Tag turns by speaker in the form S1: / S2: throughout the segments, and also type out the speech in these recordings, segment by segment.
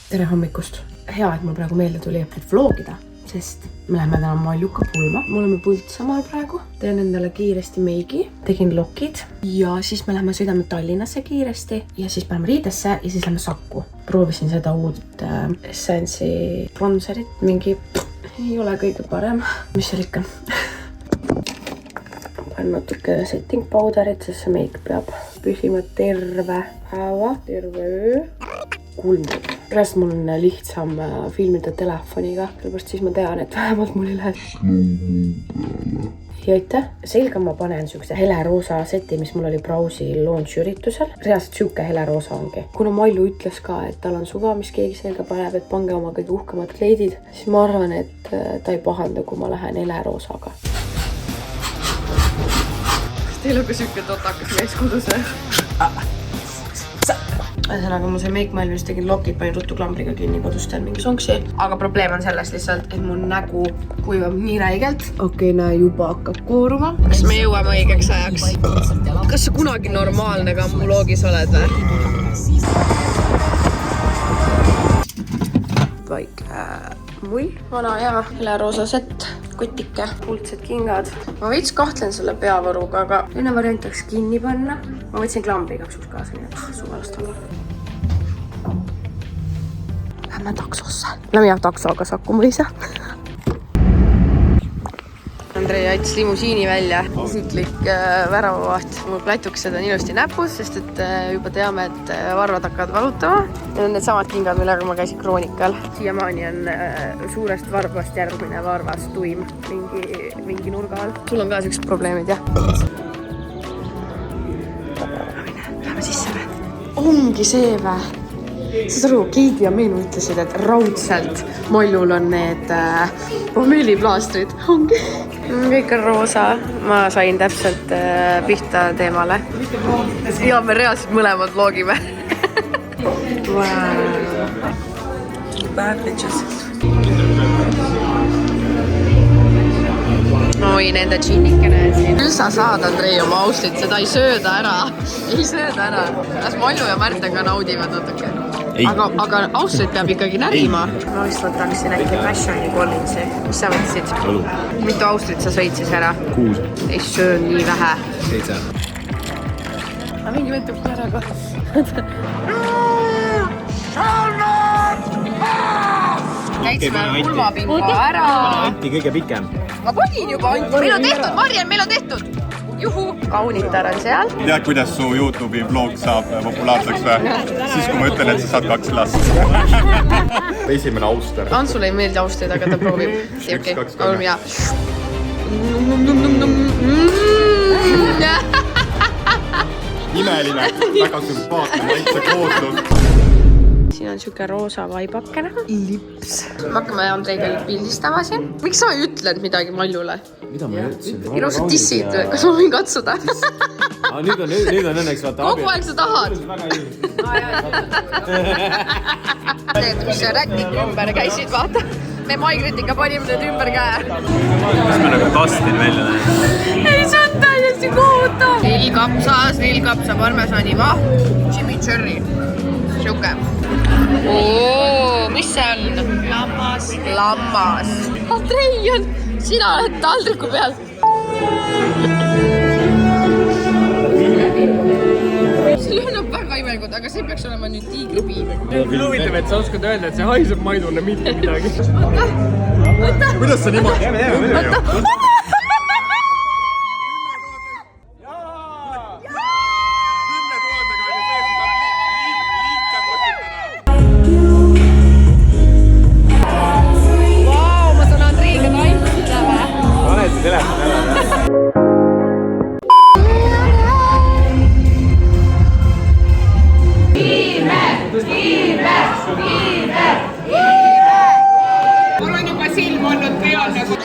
S1: tere hommikust! Hea, et mul praegu meelde tuli, et vlogida, sest me läheme täna Maljuka pulma. Me oleme Põltsamaal praegu. Teen endale kiiresti meigi, tegin lokid ja siis me läheme sõidame Tallinnasse kiiresti ja siis paneme riidesse ja siis läheme Sakku. Proovisin seda uut Essence'i bronzerit, mingi ei ole kõige parem. Mis seal ikka? Panen natuke setting powderit, sest see meik peab püsima terve päeva, terve öö. Kulmud. Pärast mul on lihtsam filmida telefoniga, sellepärast siis ma tean, et vähemalt mul ei lähe. Ja aitäh. Selga ma panen siukse heleroosa seti, mis mul oli Browsi launch üritusel. Reaalselt siuke heleroosa ongi. Kuna Malju ütles ka, et tal on suva, mis keegi selga paneb, et pange oma kõige uhkemad kleidid, siis ma arvan, et ta ei pahanda, kui ma lähen heleroosaga. Kas teil on ka siuke totakas mees kodus? Ühesõnaga, mul see meik maailmis tegin lokid, panin ruttu klambriga kinni, kodus teen mingi sonksi. Aga probleem on selles lihtsalt, et mu nägu kuivab nii räigelt. Okei, näe, juba hakkab kooruma. Kas me jõuame õigeks ajaks? Kas sa kunagi normaalne kammuloogis oled või? Väike mull, vana ja heleroosa sett, kotike, kuldsed kingad. Ma veits kahtlen selle peavaruga, aga enne variant oleks kinni panna. Ma võtsin klambri kaksus kaasa, nii et suvalast on. Lähme taksosse. Lähme jah taksoga Saku mõisa. Andrei jättis limusiini välja. Isiklik väravavaht. Mul platuksed on ilusti näpus, sest et juba teame, et varvad hakkavad valutama. Need on need samad kingad, millega ma käisin Kroonikal. Siiamaani on suurest varbast järgmine varvas tuim mingi nurga all. Sul on ka sellised probleemid, jah? Lähme sisse või? Ongi see või? Saad aru, Keidi ja Meenu ütlesid, et raudselt Maljul on need pommeeliplaastrid. Ongi. Kõik on roosa. Ma sain täpselt pihta teemale. Ja me reaalselt mõlemad vlogime. Wow. Bad bitches. Oi, nende džiinnikene siin. Küll sa saad, Andrei, oma auslit, seda ei sööda ära. Ei sööda ära. Kas Malju ja Märtega naudivad natuke? Aga auslit peab ikkagi närima. Ma vist võtaksin äkki Passion'i Collinsi. Mis sa võtsid? Mitu auslit sa sõid siis ära?
S2: 6.
S1: Ei söö nii vähe.
S2: 7.
S1: Aga mingi võtab ära ka. Käitsime pulmapingo ära.
S2: Anti kõige pikem.
S1: Ma panin juba Anti. Meil on tehtud, Marjan, meil on tehtud. Juhu. Kaunitar on seal.
S3: Tead, kuidas su YouTube'i vlog saab populaarseks või? Siis, kui ma ütlen, et sa saad 2 last. Esimene auster.
S1: Antsul ei meeldi austeid, aga ta proovib.
S3: 1, 2, 3. Imeline, väga sümpaatne, maitse kooslus.
S1: Siin on siuke roosa vaibakene. Lips. Me hakkame Andreiga pildistama siin. Miks sa ei ütlenud midagi Maljule?
S2: Mida ma ütlesin?
S1: Ilusad tissid, kas ma võin katsuda?
S2: Nüüd on õnneks vaata
S1: kogu aeg sa tahad. Need, mis rätnik ümber käisid, vaata. Me Maigritika panime need ümber käe.
S2: Kas me nagu kastin välja näed?
S1: Ei, see on täiesti kohutav. Lillkapsa, parmesani vaht, chimichurri. Siuke. Mis see on? Lammas. Andrei on, sina oled taldriku peal. See lõhnab väga imelikult, aga see peaks olema nüüd tiigripiim.
S2: Küll huvitav, et sa oskad öelda, et see haiseb maidule mitte midagi.
S1: Võta!
S3: Kuidas sa niimoodi?
S1: Võta!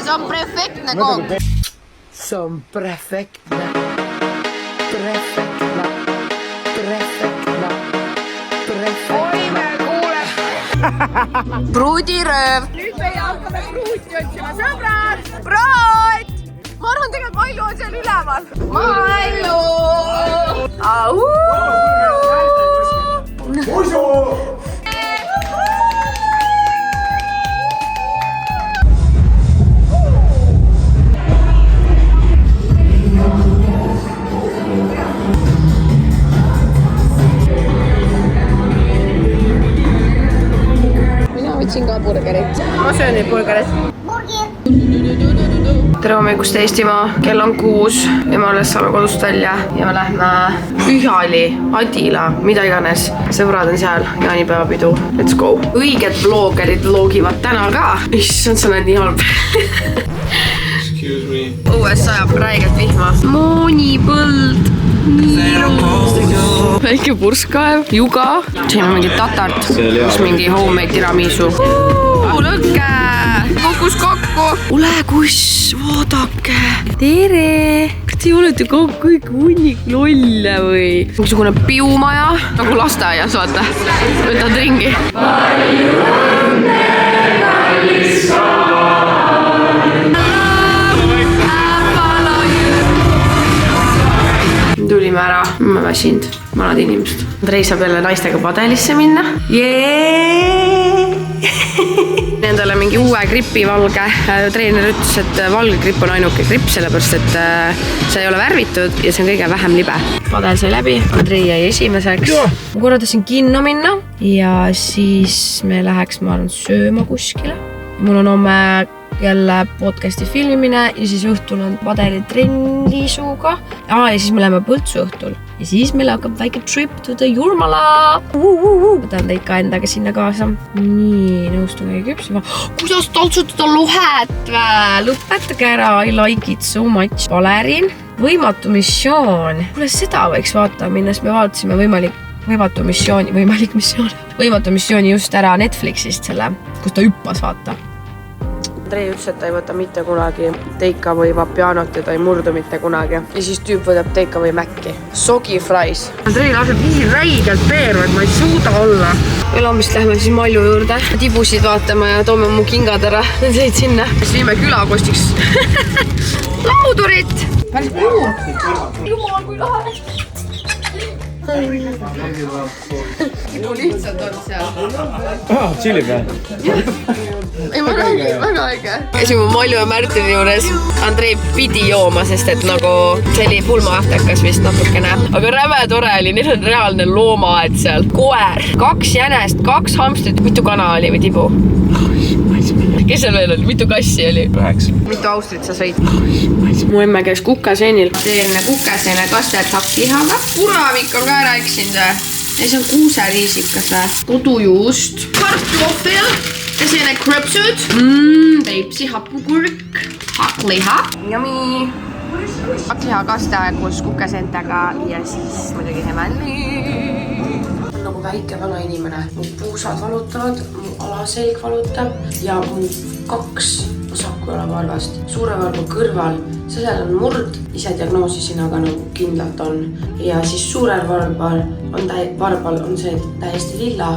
S1: See on perfektne kook. See on perfektne. Oi, me kuule. Pruudirööv. Nüüd me hakkame pruuti otsima, sõbrad. Pruut! Ma arvan, tegelikult Malju on seal üleval. Malju! Au! võtsin ka burgerit. Ma söön neid burgerit. Tere hommikust Eestimaa, kell on 6 ja me alles saame kodust välja ja me lähme Pühali, Adila, mida iganes. Sõbrad on seal, jaanipäevapidu. Let's go. Õiged vloggerid vlogivad täna ka. Issand, sa näed nii halb.
S2: Excuse me.
S1: Õues sajab räigelt vihma. Moonipõld. Väike purskkaev, juga. Siin on mingi tatart, kus mingi homemade tiramisu. Lõkke! Kokus kokku! Ole kuss, vaadake! Tere! Kas te olete kõik hunnik lolle või? Mingisugune piumaja, nagu lasteaias, vaata. Võtad ringi. Palju õnne, kallis tulime ära, ma väsinud, vanad inimesed. Andrei saab jälle naistega padelisse minna. Endale mingi uue gripi valge. Treener ütles, et valge gripp on ainuke gripp, sellepärast et see ei ole värvitud ja see on kõige vähem libe. Padel sai läbi, Andrei jäi esimeseks. Ma korraldasin kinno minna ja siis me läheks, ma arvan, sööma kuskile. Mul on homme jälle podcasti filmimine ja siis õhtul on padelitrenn Liisuga. Ja siis me läheme Põltsu õhtul. Ja siis meil hakkab väike trip to the Jurmala. Võtan teid ka endaga sinna kaasa. Nii, nõustun kõige küpsima. Kuidas taltsutada lohet vä? Lõpetage ära, I like it so much. Valerin, võimatu missioon. Kuule, seda võiks vaata minna, sest me vaatasime võimatu missiooni just ära Netflixist selle, kus ta hüppas, vaata. Andrei ütles, et ta ei võta mitte kunagi teika või vapianot ja ta ei murdu mitte kunagi. Ja siis tüüp võtab teika või mäkki. Sogi fries. Andrei laseb nii räigelt peeru, et ma ei suuda olla. Elamist lähme siis Malju juurde. Tibusid vaatama ja toome mu kingad ära. Need jäid sinna. Siis viime külakostiks laudurit. Päris kuul. Jumal, kui lahe. Tibu lihtsalt on seal.
S2: Chili peal.
S1: Ei, väga õige. Käisime Malju ja Märtini juures. Andrei pidi jooma, sest et nagu see oli pulmaaftekas vist natukene. Aga räme tore oli, neil on reaalne loomaaed seal. Koer, 2 jänest, 2 hamstrit. Mitu kana oli või Tibu? Kes seal veel oli? Mitu kassi oli? 9. Mitu austrit sa sõid? Mu emme käis kukaseenil. Selline kukaseene kastet hakklihaga. Puravik on ka ära eksinud. Ja see on kuuseriisikas. Kodujuust. Kartofel. Ja selline krõpsud. Peipsi, hapukurk. Hakkliha. Yummy. Hakkliha kaste koos kukaseentega ja siis muidugi hemelli. Nagu väike vana inimene. Mu puusad valutavad, mu alaselg valutab ja mu 2 vasakujalga varvast. Suure varba kõrval, sellel on murd, ise diagnoosisin, aga nagu kindlalt on. Ja siis suurel varbal on see täiesti lilla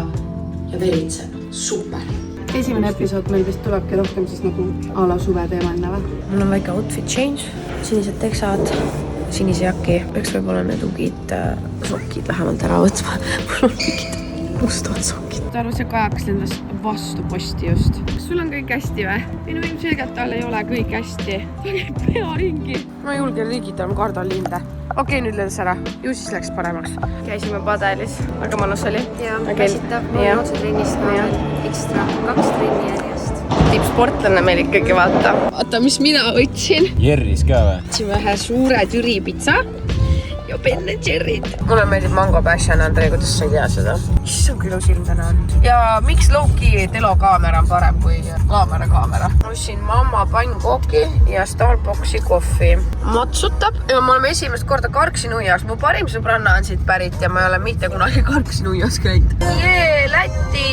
S1: ja veritseb. Super.
S4: Esimene episood meil vist tulebki rohkem siis nagu a la suve teemaline või?
S1: Mul on väike outfit change, sinised teksad, sinise jaki. Peaks võib-olla need ugid sokid vähemalt ära võtma. Mul on mingid mustad sokid. Ta arvas, et kajakas lendas vastu posti just. Kas sul on kõik hästi või? Minu ilmselgelt tal ei ole kõik hästi. Ta käib pea ringi. Ma ei julge liigitada, ma kardan linde. Okei, nüüd lendas ära. Ju siis läks paremaks. Käisime padelis. Väga mõnus oli.
S5: Ja, väsitab. Mul on otse trennist ekstra 2 trenni järjest.
S1: Tippsportlane meil ikkagi vaata. Vaata, mis mina võtsin.
S2: Jerris ka või?
S1: Võtsime ühe suure Türi pitsa ja Ben & Jerry'd. Mulle meeldib Mango Passion, Andrei, kuidas sa ei tea seda? Issand, kui ilus ilm täna on. Ja miks low-key telokaamera on parem kui kaamera? Ma ostsin mamma pannkooki ja Starbucksi kohvi. Matsutab ja me oleme esimest korda Karksi-Nuias. Mu parim sõbranna on siit pärit ja ma ei ole mitte kunagi Karksi-Nuias käinud. Jee, Läti!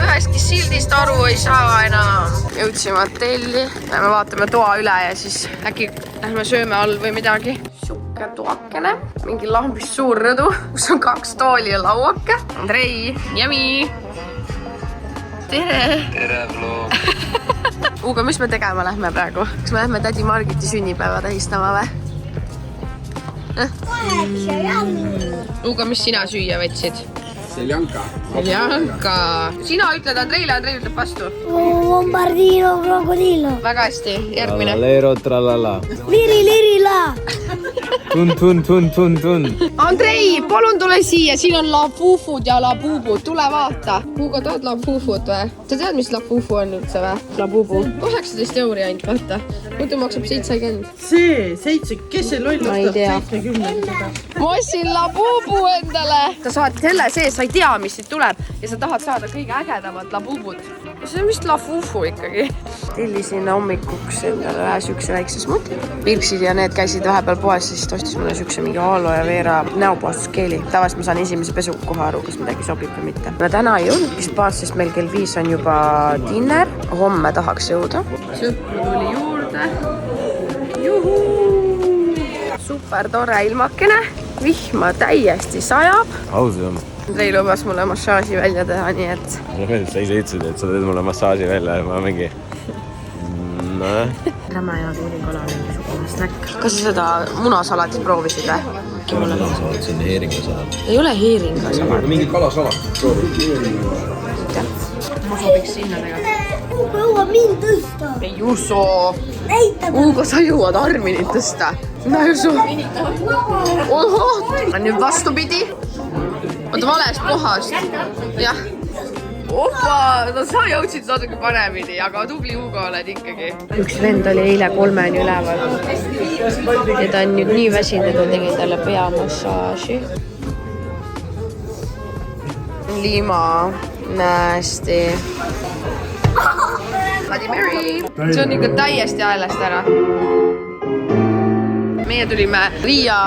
S1: Üheski sildist aru ei saa enam. Jõudsime hotelli, me vaatame toa üle ja siis äkki lähme sööme all või midagi. Sukke toakene, mingi lambist suur rõdu, kus on 2 tooli ja lauake. Andrei, yummy! Tere!
S2: Tere, Flo!
S1: Uga, mis me tegema lähme praegu? Kas me lähme tädi Margiti sünnipäeva tähistama või? Uga, mis sina süüa võtsid?
S2: Seljanka.
S1: Sina ütled Andreile, Andrei ütleb vastu.
S5: Bombardino, krokodilo.
S1: Väga hästi, järgmine.
S2: Trallalero, trallala.
S5: Liri, la.
S6: Tun.
S5: Andrei, palun tule siia, siin on Lafufud ja Labubud, tule vaata. Hugo, tahad Lafufut või? Sa tead, mis Lafufu on üldse või? Labubu. 18 € ainult, vaata. Muidu maksab 70.
S7: See 7, kes see loll
S5: Ma ei tea.
S7: 70 seda?
S5: Ma ostsin Labubu endale. Sa saad selle sees, sa ei tea, mis siit tuleb. Ja sa tahad saada kõige ägedamad Labubud. See on vist Lafufu ikkagi. Tellisin hommikuks endale ühe sükse väikse smuti. Pirksid ja need käisid vahepeal poes, siis ostis mulle sükse mingi aloe vera näopuhastuskeeli. Tavaliselt ma saan esimese pesu kohe aru, kas midagi sobib või mitte. No täna ei jõudnudki spaas, sest meil kell 5 on juba dinner. Homme tahaks jõuda. Sõpru tuli juurde. Juhuu! Super tore ilmakene. Vihma täiesti sajab.
S6: Ausam.
S5: Andrei lubas mulle massaaži välja teha, nii et...
S6: Sa ise ütlesid, et sa teed mulle massaaži välja ja ma mingi...
S5: Räme ja tuulikala mingisugune snäkk. Kas sa seda munasalatit proovisid või?
S6: Munasalat, see on heeringasalat.
S5: Ei ole heeringasalat.
S6: Mingi kalasalat.
S5: Ma sobiks sinna tegelikult.
S8: Ugo jõuab mind tõsta.
S5: Ei usu.
S8: Näitab.
S5: Ugo, sa jõuad Arminit tõsta. Mina ei usu. Ohoh. Nüüd vastupidi. Oota, valest kohast. Jah. Opa, no sa jõudsid natuke paremini, aga tubli Ugo oled ikkagi. Üks vend oli eile 3-ni üleval. Ja ta on nüüd nii väsinud, et ma tegin talle peamassaaži. Lima, nasty. Bloody Mary. See on ikka täiesti aelast ära. Meie tulime Riia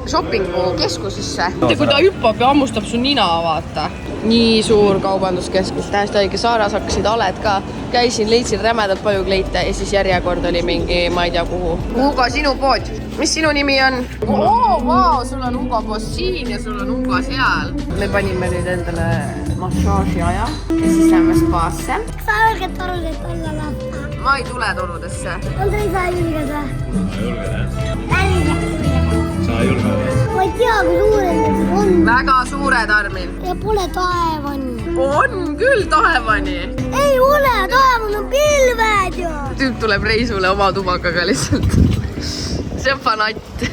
S5: shoppingu keskusesse. Kui ta hüppab ja hammustab su nina, vaata. Nii suur kaubanduskeskus. Tähest õige Saaras hakkasid aled ka. Käisin, leidsin rämedalt palju kleite ja siis järjekord oli mingi, ma ei tea kuhu. Ugo, sinu pood. Mis sinu nimi on? Vau, sul on Ugo koos siin ja sul on Ugo seal. Me panime nüüd endale massaaži aja ja siis lähme spaasse.
S8: Sa julged torudest olla lappa.
S5: Ma ei tule torudesse.
S8: Andrei, sa julged või?
S6: Sa julge või?
S8: Ma ei tea, kui suured need on.
S5: Väga suured, Armin.
S8: Ja pole taevani.
S5: On küll taevani.
S8: Ei ole, taevan on pilved ju.
S5: Tüüp tuleb reisule oma tubakaga lihtsalt. See on fanatt.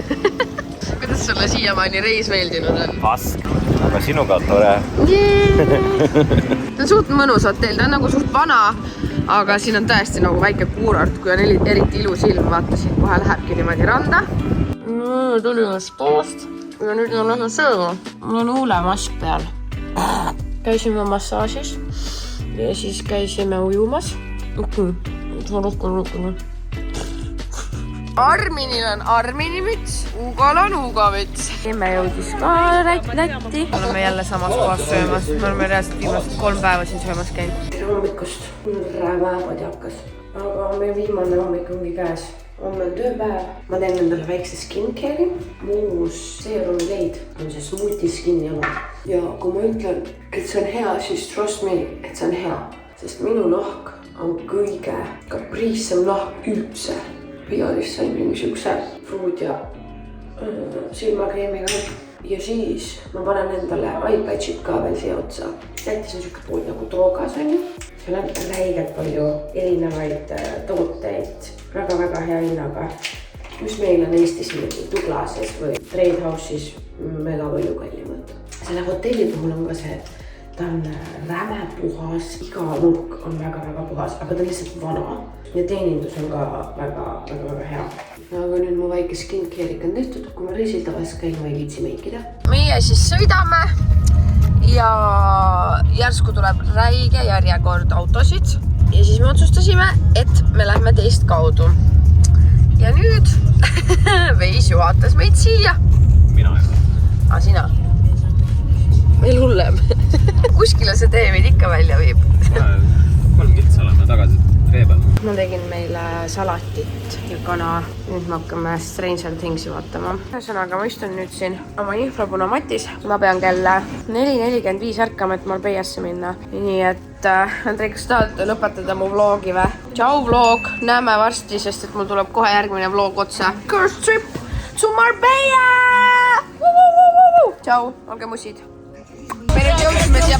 S5: Kuidas sulle siiamaani reis meeldinud on?
S6: Pask. Aga sinuga on tore.
S5: See on suht mõnus hotell, ta on nagu suht vana, aga siin on tõesti nagu väike kuurort, kui on eriti ilus ilm, vaata siin kohe lähebki niimoodi randa. Tulime spoost ja nüüd on lähe sööma. Mul on huulemask peal. Käisime massaažis ja siis käisime ujumas. Arminil on Armini müts, Ugol on Ugo müts. Me jõudis ka Lätti. Oleme jälle samas kohas söömas. Me oleme reaalselt viimased 3 päeva siin söömas käinud. Hommikust räme padjakas. Aga meie viimane hommik ongi käes. Homme on tööpäev. Ma teen endale väikse skincare'i. Muus seerumileid on see smoothie skin jama. Ja kui ma ütlen, et see on hea, siis trust me, et see on hea. Sest minu nahk on kõige kapriissem nahk üldse. Piolis sain mingisuguse fruud ja silmakreemiga. Ja siis ma panen endale iPadžid ka veel siia otsa. Lätis on siuke pool nagu toogas on ju. Seal on räigelt palju erinevaid tooteid. Väga-väga hea hinnaga. Mis meil on Eestis Douglases või Trade House'is mega palju kallimad. Selle hotelli puhul on ka see, ta on räme puhas, iga nurk on väga-väga puhas, aga ta on lihtsalt vana. Ja teenindus on ka väga-väga hea. Aga nüüd mu väike skincare on tehtud, kui ma reisil tavaliselt käin, ma ei viitsi meikida. Meie siis sõidame ja järsku tuleb räige järjekord autosid. Ja siis me otsustasime, et me lähme teist kaudu. Ja nüüd Veis juhatas meid siia.
S6: Mina ei.
S5: Sina? Veel hullem. Kuskile see tee meid ikka välja viib.
S6: 3 kitsa oleme tagasi tee peal.
S5: Ma tegin meile salatit ja kana. Nüüd me hakkame Stranger Things'i vaatama. Ühesõnaga, ma istun nüüd siin oma infrapuna matis. Ma pean kell 4:45 ärkama, et mal peiasse minna. Nii et Andrei, kas tahad lõpetada mu vlogi või? Tšau vlog, näeme varsti, sest et mul tuleb kohe järgmine vlog otsa. Girls trip to Marbella! Tšau, olge mussid. Me nüüd jõudsime siia